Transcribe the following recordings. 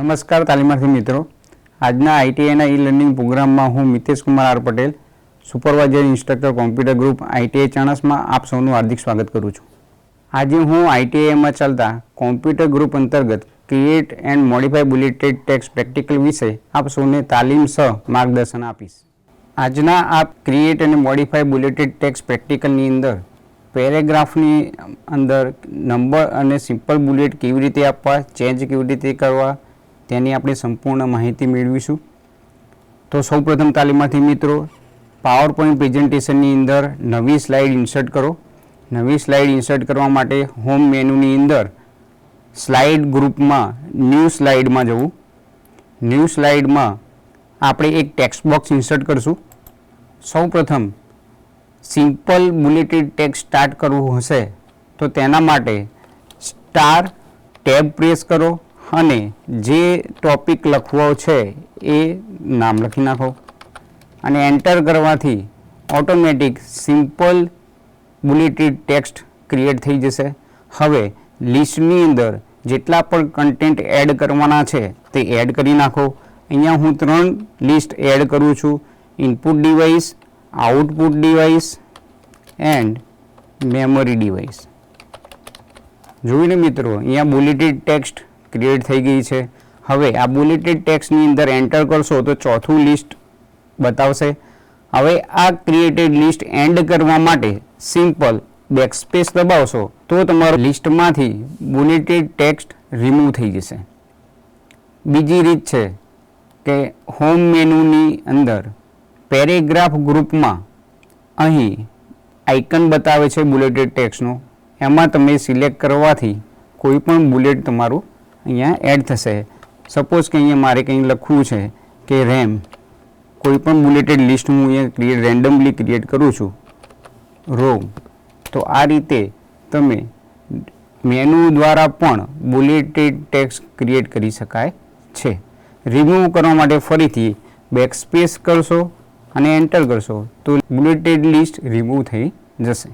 નમસ્કાર તાલીમાર્થી મિત્રો, આજના આઈટીઆઈના ઈ લર્નિંગ પ્રોગ્રામમાં હું Mitesh Kumar R Patel, supervisor instructor computer group ITI Chanasma આપ સૌનું હાર્દિક સ્વાગત કરું છું. આજે હું આઈટીઆઈમાં ચાલતા કોમ્પ્યુટર ગ્રુપ અંતર્ગત create and modify bulleted text practical વિશે આપ સૌને તાલીમ સહ માર્ગદર્શન આપીશ. આજના આ ક્રિએટ અને મોડિફાય બુલેટેડ ટેક્સ્ટ પ્રેક્ટિકલની અંદર પેરેગ્રાફની અંદર નંબર અને સિમ્પલ બુલેટ કેવી રીતે આપવા, ચેન્જ કેવી રીતે કરવા તેની આપણે સંપૂર્ણ માહિતી મેળવીશું. તો સૌપ્રથમ તાલીમાર્થી મિત્રો, પાવર પોઈન્ટ પ્રેઝન્ટેશનની અંદર નવી સ્લાઇડ ઇન્સર્ટ કરો. નવી સ્લાઇડ ઇન્સર્ટ કરવા માટે હોમ મેનુની અંદર સ્લાઇડ ગ્રુપમાં ન્યૂ સ્લાઇડમાં જવું. ન્યૂ સ્લાઇડમાં આપણે એક ટેક્સ્ટ બોક્સ ઇન્સર્ટ કરીશું. સૌપ્રથમ સિમ્પલ બુલેટેડ ટેક્સ્ટ સ્ટાર્ટ કરવું હશે તો તેના માટે સ્ટાર ટેબ પ્રેસ કરો અને જે ટોપિક લખવો છે એ નામ લખી નાખો અને એન્ટર કરવાથી automatic simple bulleted text create થઈ જશે. હવે લિસ્ટની અંદર જેટલા પણ કન્ટેન્ટ એડ કરવાના છે તે એડ કરી નાખો. અહીંયા હું 3 લિસ્ટ એડ કરું છું: input device, output device and memory device. જોઈને મિત્રો, અહીંયા બુલેટેડ ટેક્સ્ટ ક્રિએટ થઈ ગઈ છે. હવે આ બુલેટેડ ટેક્સ્ટની અંદર એન્ટર કરશો તો ચોથું લિસ્ટ બતાવશે. હવે આ ક્રિએટેડ લિસ્ટ એન્ડ કરવા માટે સિમ્પલ બેકસ્પેસ દબાવશો તો તમારું લિસ્ટમાંથી બુલેટેડ ટેક્સ્ટ રિમૂવ થઈ જશે. બીજી રીત છે કે હોમ મેનુની અંદર પેરેગ્રાફ ગ્રુપમાં અહીં આઇકન બતાવે છે બુલેટેડ ટેક્સ્ટનો, એમાં તમે સિલેક્ટ કરવાથી કોઈ પણ બુલેટ તમારું અહીંયા એડ થશે. સપોઝ કે અહીંયા મારે કંઈ લખવું છે કે રેમ, કોઈ પણ બુલેટેડ લિસ્ટ હું અહીંયા રેન્ડમલી ક્રિએટ કરું છું, રોમ. તો આ રીતે તમે મેનુ દ્વારા પણ બુલેટેડ ટેક્સ્ટ ક્રિએટ કરી શકાય છે. રિમૂવ કરવા માટે ફરીથી બેકસ્પેસ કરશો અને એન્ટર કરશો તો બુલેટેડ લિસ્ટ રિમૂવ થઈ જશે.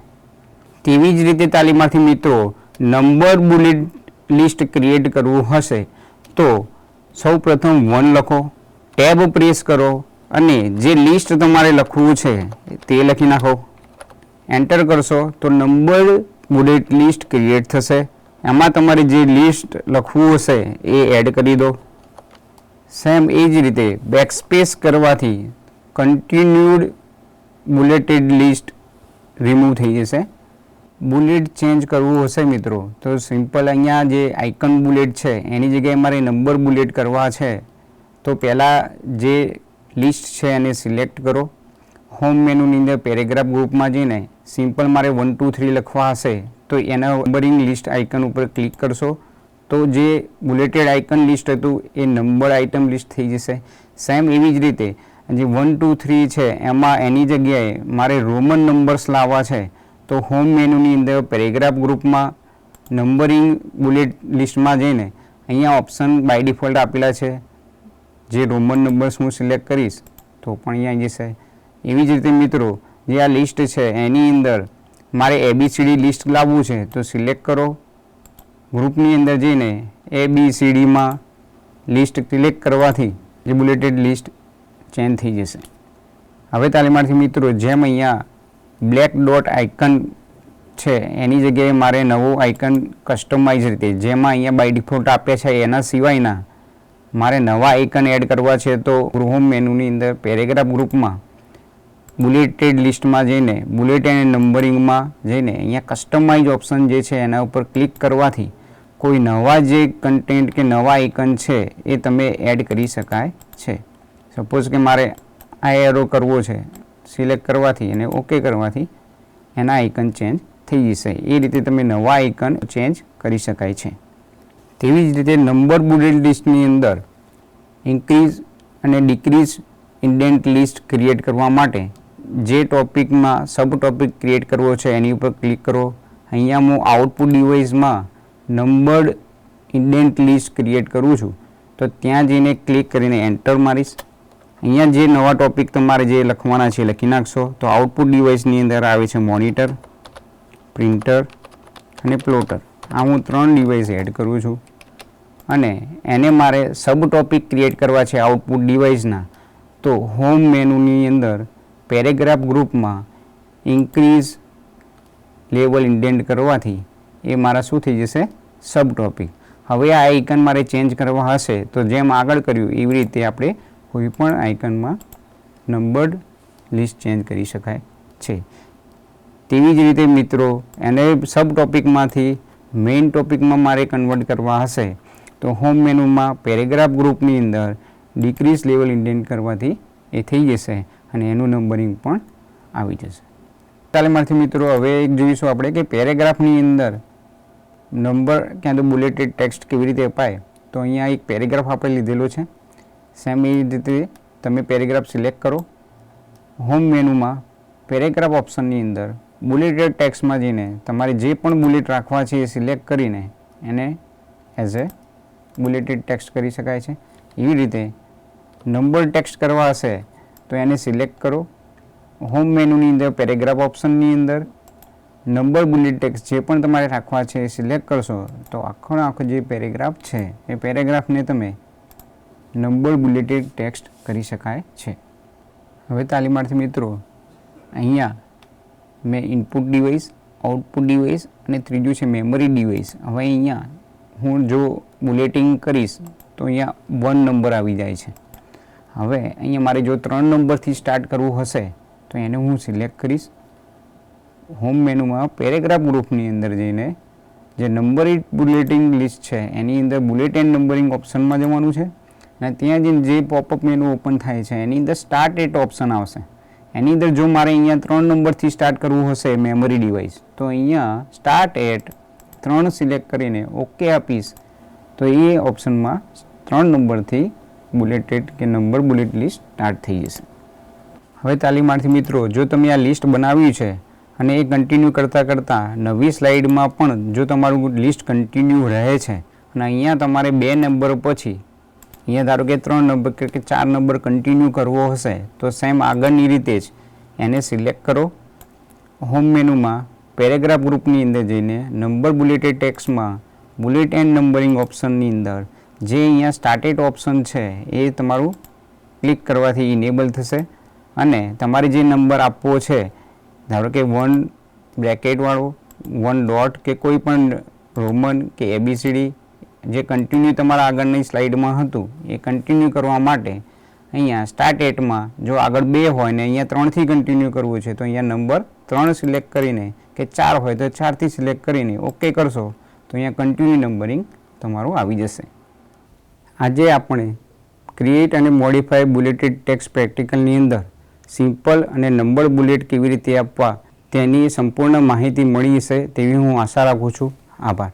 તેવી જ રીતે તાલીમાર્થી મિત્રો, નંબર બુલેટ લિસ્ટ ક્રિએટ કરવું હશે તો સૌ પ્રથમ 1 લખો, ટેબ પ્રેસ કરો અને જે લિસ્ટ તમારે લખવું છે તે લખી નાખો. એન્ટર કરશો તો નંબર બુલેટ લિસ્ટ ક્રિએટ થશે. એમાં તમારે જે લિસ્ટ લખવું હશે એ એડ કરી દો. સેમ એ જ રીતે બેકસ્પેસ કરવાથી કન્ટિન્યુડ બુલેટેડ લિસ્ટ રિમૂવ થઈ જશે. બુલેટ ચેન્જ કરવું હશે મિત્રો તો સિમ્પલ અહીંયા જે આઇકન બુલેટ છે એની જગ્યાએ મારે નંબર બુલેટ કરવા છે તો પહેલાં જે લિસ્ટ છે એને સિલેક્ટ કરો. હોમ મેનુની અંદર પેરેગ્રાફ ગ્રુપમાં જઈને સિમ્પલ મારે 1 2 3 લખવા હશે તો એના નંબરિંગ લિસ્ટ આઇકન ઉપર ક્લિક કરશો તો જે બુલેટેડ આઇકન લિસ્ટ હતું એ નંબર આઇટમ લિસ્ટ થઈ જશે. સેમ એવી જ રીતે જે 1 2 3 છે એમાં એની જગ્યાએ મારે રોમન નંબર્સ લાવવા છે તો હોમ મેનુની અંદર પેરેગ્રાફ ગ્રુપમાં નંબરિંગ બુલેટ લિસ્ટમાં જઈને અહીંયા ઓપ્શન બાય ડિફોલ્ટ આપેલા છે, જે રોમન નંબર્સ હું સિલેક્ટ કરીશ તો પણ અહીંયા આવી જશે. એવી જ રીતે મિત્રો, જે આ લિસ્ટ છે એની અંદર મારે ABCD લિસ્ટ લાવવું છે તો સિલેક્ટ કરો. ગ્રુપની અંદર જઈને ABCDમાં લિસ્ટ સિલેક્ટ કરવાથી જે બુલેટેડ લિસ્ટ ચેન્જ થઈ જશે. હવે તાલીમાર્થી મિત્રો, જેમ અહીંયા બ્લેક ડોટ આઇકન છે એની જગ્યાએ મારે નવું આઇકન કસ્ટમાઇઝ રીતે જેમાં અહીંયા બાય ડિફોલ્ટ આપ્યા છે એના સિવાયના મારે નવા આઇકન એડ કરવા છે તો હોમ મેનુની અંદર પેરેગ્રાફ ગ્રુપમાં બુલેટેડ લિસ્ટમાં જઈને બુલેટ અને નંબરિંગમાં જઈને અહીંયા કસ્ટમાઇઝ ઓપ્શન જે છે એના ઉપર ક્લિક કરવાથી કોઈ નવા જે કન્ટેન્ટ કે નવા આઇકન છે એ તમે એડ કરી શકાય છે. સપોઝ કે મારે આ એરો કરવો છે, સિલેક્ટ કરવાથી અને ઓકે કરવાથી એના આઇકન ચેન્જ થઈ જશે. એ રીતે તમે નવા આઇકન ચેન્જ કરી શકાય છે. તેવી જ રીતે નંબર બુલેટ લિસ્ટની અંદર ઇન્ક્રીઝ અને ડિક્રીઝ ઇન્ડેન્ટ લિસ્ટ ક્રિએટ કરવા માટે જે ટોપિકમાં સબ ટોપિક ક્રિએટ કરવો છે એની ઉપર ક્લિક કરો. અહીંયા હું આઉટપુટ ડિવાઇસમાં નંબર્ડ ઇન્ડેન્ટ લિસ્ટ ક્રિએટ કરું છું તો ત્યાં જઈને ક્લિક કરીને એન્ટર મારીશ. અહીંયા જે નવા ટોપિક તમારે જે લખવાના છે લખી નાખશો. તો આઉટપુટ ડિવાઇસની અંદર આવે છે મોનિટર, પ્રિન્ટર અને પ્લોટર. આ હું 3 ડિવાઇસ એડ કરું છું. અને એને મારે સબ ટોપિક ક્રિએટ કરવા છે આઉટપુટ ડિવાઇસના, તો હોમ મેનુની અંદર પેરેગ્રાફ ગ્રુપમાં ઇન્ક્રીઝ લેવલ ઇન્ડેન્ટ કરવાથી એ મારા શું થઈ જશે? સબ ટોપિક. હવે આ આઇકન મારે ચેન્જ કરવા હશે તો જેમ આગળ કર્યું એવી રીતે આપણે કોઈ પણ આઇકનમાં નંબર્ડ લિસ્ટ ચેન્જ કરી શકાય છે. તેવી જ રીતે મિત્રો એને સબ ટોપિકમાંથી મેઇન ટોપિકમાં મારે કન્વર્ટ કરવા હશે તો હોમ મેનુમાં પેરેગ્રાફ ગ્રુપની અંદર ડિક્રીઝ લેવલ ઇન્ડેન્ટ કરવાથી એ થઈ જશે અને એનું નંબરિંગ પણ આવી જશે. તાલીમાર્થી મિત્રો હવે એક જોઈશું આપણે કે પેરેગ્રાફની અંદર નંબર ક્યાં તો બુલેટેડ ટેક્સ્ટ કેવી રીતે અપાય. તો અહીંયા એક પેરેગ્રાફ આપણે લીધેલો છે. સેમ એ રીતે તમે પેરેગ્રાફ સિલેક્ટ કરો. હોમ મેનુમાં પેરેગ્રાફ ઓપ્શનની અંદર બુલેટેડ ટેક્સ્ટમાં જઈને તમારે જે પણ બુલેટ રાખવા છે એ સિલેક્ટ કરીને એને એઝ એ બુલેટેડ ટેક્સ્ટ કરી શકાય છે. એવી રીતે નંબર ટેક્સ્ટ કરવા હશે તો એને સિલેક્ટ કરો. હોમ મેનુની અંદર પેરેગ્રાફ ઓપ્શનની અંદર નંબર બુલેટ ટેક્સ્ટ જે પણ તમારે રાખવા છે એ સિલેક્ટ કરશો તો આખો જે પેરેગ્રાફ છે એ પેરેગ્રાફને તમે નંબર બુલેટેડ ટેક્સ્ટ કરી શકાય છે. હવે તાલીમાર્થી મિત્રો અહીંયા મેં ઇનપુટ ડિવાઇસ, આઉટપુટ ડિવાઇસ અને ત્રીજું છે મેમરી ડિવાઇસ. હવે અહીંયા હું જો બુલેટિંગ કરીશ તો અહીંયા 1 નંબર આવી જાય છે. હવે અહીંયા મારે જો 3 નંબરથી સ્ટાર્ટ કરવું હશે તો એને હું સિલેક્ટ કરીશ. હોમ મેનુમાં પેરેગ્રાફ ગ્રુપની અંદર જઈને જે નંબરિંગ બુલેટિંગ લિસ્ટ છે એની અંદર બુલેટ એન્ડ નંબરિંગ ઓપ્શનમાં જવાનું છે અને ત્યાં જઈને જે પોપઅપ મેનુ ઓપન થાય છે એની અંદર સ્ટાર્ટ એટ ઓપ્શન આવશે. એની અંદર જો મારે અહીંયા 3 નંબરથી સ્ટાર્ટ કરવું હશે મેમરી ડિવાઇસ તો અહીંયા સ્ટાર્ટ એટ 3 સિલેક્ટ કરીને ઓકે આપીશ તો એ ઓપ્શનમાં 3 નંબરથી બુલેટેડ કે નંબર બુલેટ લિસ્ટ સ્ટાર્ટ થઈ જશે. હવે તાલીમાર્થી મિત્રો જો તમે આ લિસ્ટ બનાવ્યું છે અને એ કન્ટિન્યુ કરતાં નવી સ્લાઇડમાં પણ જો તમારું લિસ્ટ કન્ટિન્યુ રહે છે અને અહીંયા તમારે 2 નંબર પછી અહીંયા ધારો કે 3 નંબર કે 4 નંબર કન્ટિન્યુ કરવો હશે તો સેમ આગળની રીતે જ એને સિલેક્ટ કરો. હોમ મેનુમાં પેરેગ્રાફ ગ્રુપની અંદર જઈને નંબર બુલેટેડ ટેક્સ્ટમાં બુલેટ એન્ડ નંબરિંગ ઓપ્શનની અંદર જે અહીંયા સ્ટાર્ટેડ ઓપ્શન છે એ તમારું ક્લિક કરવાથી ઇનેબલ થશે અને તમારે જે નંબર આપવો છે ધારો કે 1 બ્રેકેટવાળો, 1 ડોટ કે કોઈ પણ રોમન કે ABCD જે કન્ટિન્યુ તમારા આગળની સ્લાઇડમાં હતું એ કન્ટિન્યુ કરવા માટે અહીંયા સ્ટાર્ટ એટમાં જો આગળ 2 હોય ને અહીંયા 3થી કન્ટિન્યુ કરવું છે તો અહીંયા નંબર 3 સિલેક્ટ કરીને કે 4 હોય તો 4થી સિલેક્ટ કરીને ઓકે કરશો તો અહીંયા કન્ટિન્યુ નંબરિંગ તમારું આવી જશે. આજે આપણે ક્રિએટ અને મોડિફાય બુલેટેડ ટેક્સ્ટ પ્રેક્ટિકલની અંદર સિમ્પલ અને નંબર બુલેટ કેવી રીતે આપવા તેની સંપૂર્ણ માહિતી મળી હશે તેવી હું આશા રાખું છું. આભાર.